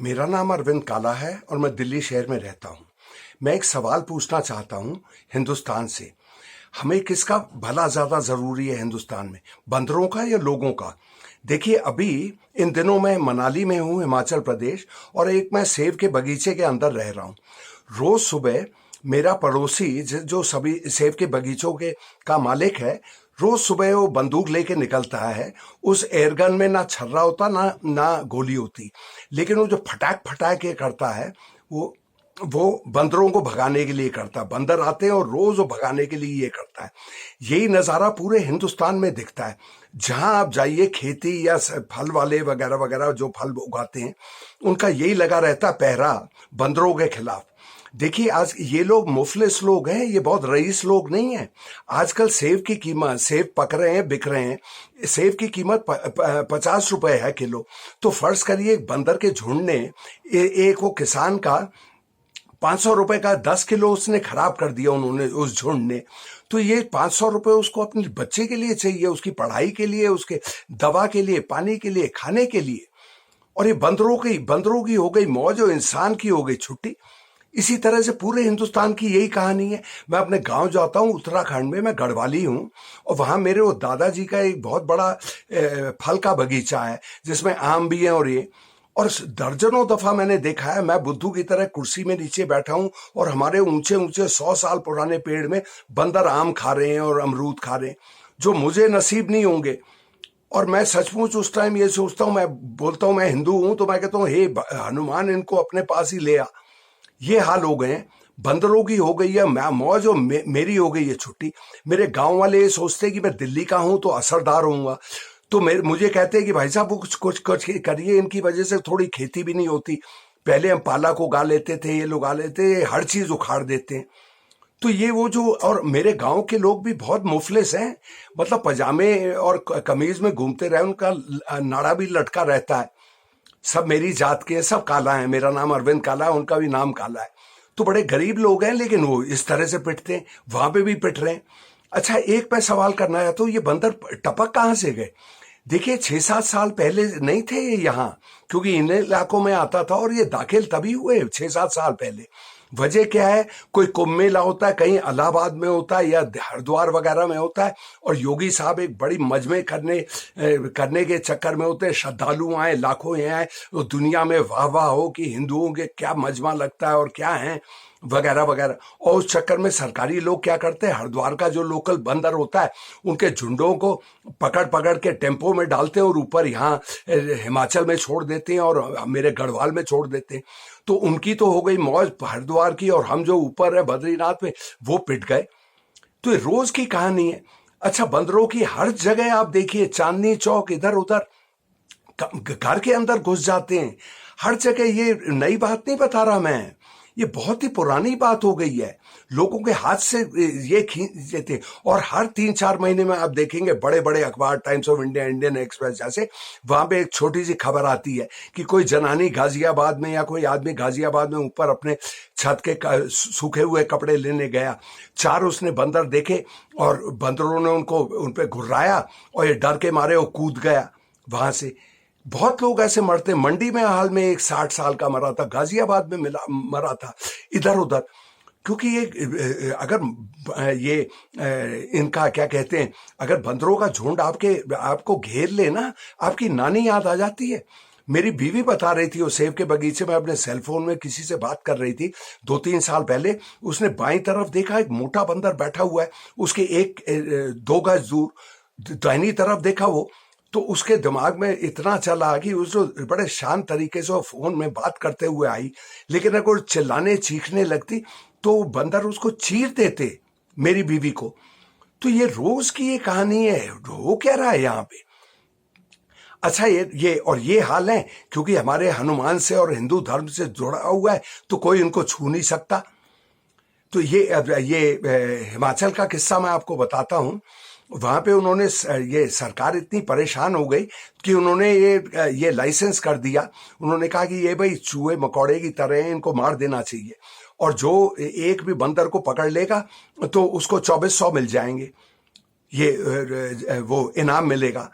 मेरा नाम अरविंद काला है और मैं दिल्ली शहर में रहता हूँ। मैं एक सवाल पूछना चाहता हूँ हिंदुस्तान से। हमें किसका भला ज़्यादा ज़रूरी है हिंदुस्तान में, बंदरों का या लोगों का? देखिए, अभी इन दिनों मैं मनाली में हूँ, हिमाचल प्रदेश, और एक मैं सेब के बगीचे के अंदर रह रहा हूँ। रोज़ सुबह मेरा पड़ोसी जो सभी सेब के बगीचों के का मालिक है, रोज सुबह वो बंदूक लेके निकलता है। उस एयरगन में ना छर्रा होता ना ना गोली होती, लेकिन वो जो फटाक फटाक के करता है, वो वो बंदरों को भगाने के लिए करता है। बंदर आते हैं और रोज वो भगाने के लिए ये करता है। यही नज़ारा पूरे हिंदुस्तान में दिखता है। जहां आप जाइए, खेती या फल वाले वगैरह वगैरह जो फल उगाते हैं, उनका यही लगा रहता है पहरा बंदरों के खिलाफ। देखिए, आज ये लोग मुफलिस लोग हैं, ये बहुत रईस लोग नहीं हैं। आजकल सेब की कीमत, सेब पक रहे हैं, बिक रहे हैं, सेब की कीमत 50 रुपए है किलो। तो फर्ज करिए एक बंदर के झुंड ने एक वो किसान का 500 रुपए का 10 किलो उसने खराब कर दिया, उन्होंने, उस झुंड ने। तो ये 500 रुपए उसको अपने बच्चे के लिए चाहिए, उसकी पढ़ाई के लिए, उसके दवा के लिए, पानी के लिए, खाने के लिए। और ये बंदरों की हो गई मौज और इंसान की हो गई छुट्टी। इसी तरह से पूरे हिंदुस्तान की यही कहानी है। मैं अपने गांव जाता हूँ, उत्तराखंड में, मैं गढ़वाली हूँ, और वहां मेरे वो दादाजी का एक बहुत बड़ा फल का बगीचा है, जिसमें आम भी है। और दर्जनों दफा मैंने देखा है, मैं बुद्धू की तरह कुर्सी में नीचे बैठा हूं और हमारे ऊंचे ऊंचे 100 साल पुराने पेड़ में बंदर आम खा रहे हैं और अमरूद खा रहे हैं, जो मुझे नसीब नहीं होंगे। और मैं सचमुच उस टाइम ये सोचता हूँ, मैं बोलता हूँ मैं हिंदू हूं, तो मैं कहता हूँ हे हनुमान, इनको अपने पास ही ले आ। ये हाल हो गए हैं। बंदरों की हो गई है मौज और मेरी हो गई है छुट्टी। मेरे गांव वाले ये सोचते हैं कि मैं दिल्ली का हूं तो असरदार होऊंगा, तो मुझे कहते हैं कि भाई साहब कुछ कुछ कुछ करिए, इनकी वजह से थोड़ी खेती भी नहीं होती। पहले हम पालक उगा लेते थे, ये लोग आ लेते, हर चीज उखाड़ देते हैं। तो ये वो जो, और मेरे गांव के लोग भी बहुत मुफलिस हैं, मतलब पजामे और कमीज में घूमते रहे, उनका नाड़ा भी लटका रहता है। सब मेरी जात के हैं, सब काला है। मेरा नाम अरविंद काला है, उनका भी नाम काला है। तो बड़े गरीब लोग हैं, लेकिन वो इस तरह से पिटते हैं, वहां पे भी पिट रहे हैं। अच्छा, एक मैं सवाल करना है, तो ये बंदर टपक कहां से गए? देखिए, 6-7 साल पहले नहीं थे ये यहाँ, क्योंकि इन इलाकों में आता था, और ये दाखिल तभी हुए 6-7 साल पहले। वजह क्या है? कोई कुंभ मेला होता है, कहीं इलाहाबाद में होता है या हरिद्वार वगैरह में होता है, और योगी साहब एक बड़ी मजमे करने के चक्कर में होते हैं। श्रद्धालु आए, लाखों यहाँ आए, तो दुनिया में वाह वाह हो कि हिंदुओं के क्या मजमा लगता है और क्या है, वगैरह वगैरह। और उस चक्कर में सरकारी लोग क्या करते हैं, हरिद्वार का जो लोकल बंदर होता है, उनके झुंडों को पकड़ पकड़ के टेम्पो में डालते हैं और ऊपर यहाँ हिमाचल में छोड़ देते हैं और मेरे गढ़वाल में छोड़ देते हैं। तो उनकी तो हो गई मौज हरिद्वार की, और हम जो ऊपर है बद्रीनाथ में, वो पिट गए। तो ये रोज की कहानी है। अच्छा, बंदरों की हर जगह आप देखिए, चांदनी चौक, इधर उधर, घर के अंदर घुस जाते हैं, हर जगह। ये नई बात नहीं बता रहा मैं, ये बहुत ही पुरानी बात हो गई है। लोगों के हाथ से ये खींच लेते हैं। और हर 3-4 महीने में आप देखेंगे बड़े बड़े अखबार, times of India, Indian express जैसे, वहां पे एक छोटी सी खबर आती है कि कोई जनानी गाजियाबाद में या कोई आदमी गाजियाबाद में ऊपर अपने छत के सूखे हुए कपड़े लेने गया। 4 उसने बंदर देखे और बंदरों ने उन पे घुर्राया, और ये डर के मारे वो कूद गया वहां से। बहुत लोग ऐसे मरते। मंडी में हाल में एक 60 साल का मरा था, गाजियाबाद में मरा था, इधर उधर। क्योंकि ये अगर ये इनका क्या कहते हैं, अगर बंदरों का झुंड आपको घेर ले ना, आपकी नानी याद आ जाती है। मेरी बीवी बता रही थी, वो सेब के बगीचे में अपने सेलफोन में किसी से बात कर रही थी 2-3 साल पहले। उसने बाईं तरफ देखा, एक मोटा बंदर बैठा हुआ है, उसके 2 गज दूर दाहिनी तरफ देखा वो, तो उसके दिमाग में इतना चला कि उस बड़े शांत तरीके से फोन में बात करते हुए आई, लेकिन अगर चिल्लाने चीखने लगती तो बंदर उसको चीर देते मेरी बीवी को। तो ये रोज की ये कहानी है, हो क्या रहा है यहाँ पे? अच्छा, ये हाल है क्योंकि हमारे हनुमान से और हिंदू धर्म से जुड़ा हुआ है, तो कोई इनको छू नहीं सकता। तो ये हिमाचल का किस्सा मैं आपको बताता हूँ। वहां पे उन्होंने, ये सरकार इतनी परेशान हो गई कि उन्होंने ये लाइसेंस कर दिया। उन्होंने कहा कि ये भाई चूहे मकोड़े की तरह हैं, इनको मार देना चाहिए, और जो एक भी बंदर को पकड़ लेगा तो उसको 2400 मिल जाएंगे, ये वो इनाम मिलेगा।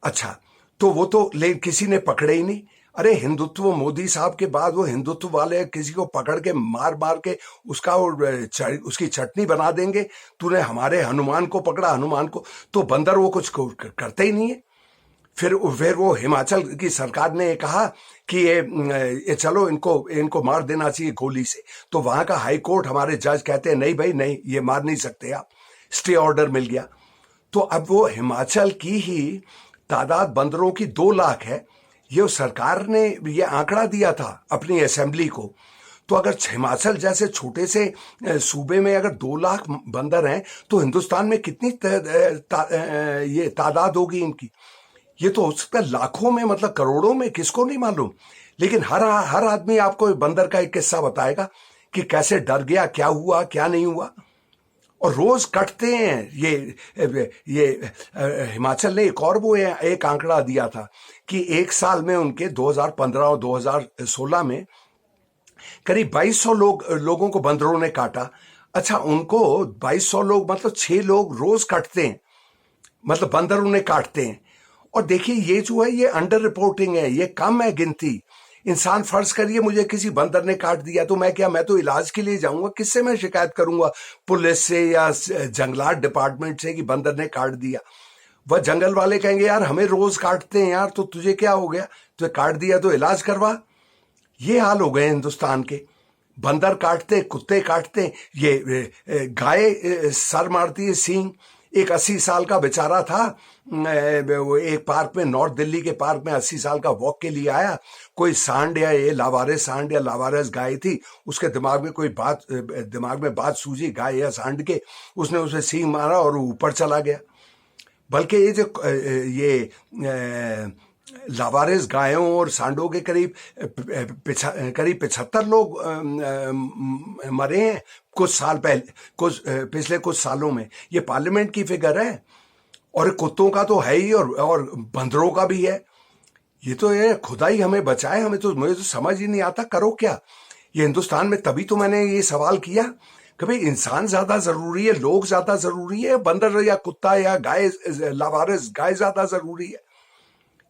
अच्छा, तो वो तो किसी ने पकड़े ही नहीं। अरे हिंदुत्व मोदी साहब के बाद वो हिंदुत्व वाले किसी को पकड़ के मार मार के उसका उसकी चटनी बना देंगे। तूने हमारे हनुमान को पकड़ा, हनुमान को, तो बंदर वो कुछ करते ही नहीं है। फिर वो हिमाचल की सरकार ने कहा कि ये चलो इनको मार देना चाहिए गोली से, तो वहां का हाई कोर्ट हमारे जज कहते हैं नहीं भाई नहीं, ये मार नहीं सकते आप, स्टे ऑर्डर मिल गया। तो अब वो हिमाचल की ही तादाद बंदरों की 2 लाख है, ये सरकार ने ये आंकड़ा दिया था अपनी असेंबली को। तो अगर हिमाचल जैसे छोटे से सूबे में अगर 2 लाख बंदर हैं तो हिंदुस्तान में कितनी ये तादाद होगी इनकी? ये तो हो सकता है लाखों में, मतलब करोड़ों में, किसको नहीं मालूम। लेकिन हर आदमी आपको बंदर का एक किस्सा बताएगा कि कैसे डर गया, क्या हुआ क्या नहीं हुआ, और रोज कटते हैं ये हिमाचल ने एक और वो एक आंकड़ा दिया था कि एक साल में उनके 2015 और 2016 में करीब 2200 लोगों को बंदरों ने काटा। अच्छा, उनको 2200 लोग मतलब 6 लोग रोज काटते हैं, मतलब बंदर उन्हें काटते हैं। और देखिए ये जो है ये अंडर रिपोर्टिंग है, ये कम है गिनती। इंसान फर्ज करिए मुझे किसी बंदर ने काट दिया तो मैं तो इलाज के लिए जाऊंगा, किससे मैं शिकायत करूंगा? पुलिस से या जंगलात डिपार्टमेंट से कि बंदर ने काट दिया? वह जंगल वाले कहेंगे यार हमें रोज काटते हैं यार, तो तुझे क्या हो गया, तुझे काट दिया तो इलाज करवा। ये हाल हो गए हिंदुस्तान के। बंदर काटते, कुत्ते काटते, ये गाय सर मारती है सींग। एक 80 साल का बेचारा था, वो एक पार्क में, नॉर्थ दिल्ली के पार्क में 80 साल का वॉक के लिए आया। कोई सांड या ये लावारिस सांड या लावारिस गाय थी, उसके दिमाग में बात सूझी गाय या सांड के, उसने उसे सींग मारा और ऊपर चला गया। बल्कि ये जो लावारिस गायों और सांडों के करीब 75 लोग मरे हैं कुछ साल पहले, पिछले कुछ सालों में। ये पार्लियामेंट की फिगर है, और कुत्तों का तो है ही और बंदरों का भी है। ये तो ये खुदा ही हमें बचाए, मुझे तो समझ ही नहीं आता करो क्या ये हिंदुस्तान में। तभी तो मैंने ये सवाल किया कि भाई इंसान ज्यादा जरूरी है, लोग ज्यादा जरूरी है, बंदर या कुत्ता या गाय, लावारिस गाय ज्यादा जरूरी है?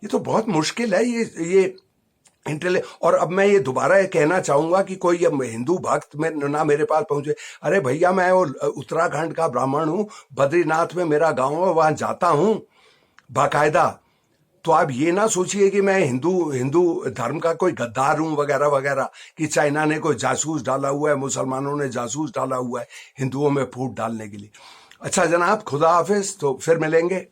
ये तो बहुत मुश्किल है ये और अब मैं ये दोबारा ये कहना चाहूंगा कि कोई अब हिंदू भक्त में ना मेरे पास पहुंचे, अरे भैया मैं वो उत्तराखंड का ब्राह्मण हूं, बद्रीनाथ में मेरा गांव है, वहां जाता हूं बाकायदा। तो आप ये ना सोचिए कि मैं हिंदू धर्म का कोई गद्दार हूं वगैरह वगैरह, कि चाइना ने कोई जासूस डाला हुआ है, मुसलमानों ने जासूस डाला हुआ है हिंदुओं में फूट डालने के लिए। अच्छा जनाब, खुदा हाफिज, तो फिर मिलेंगे।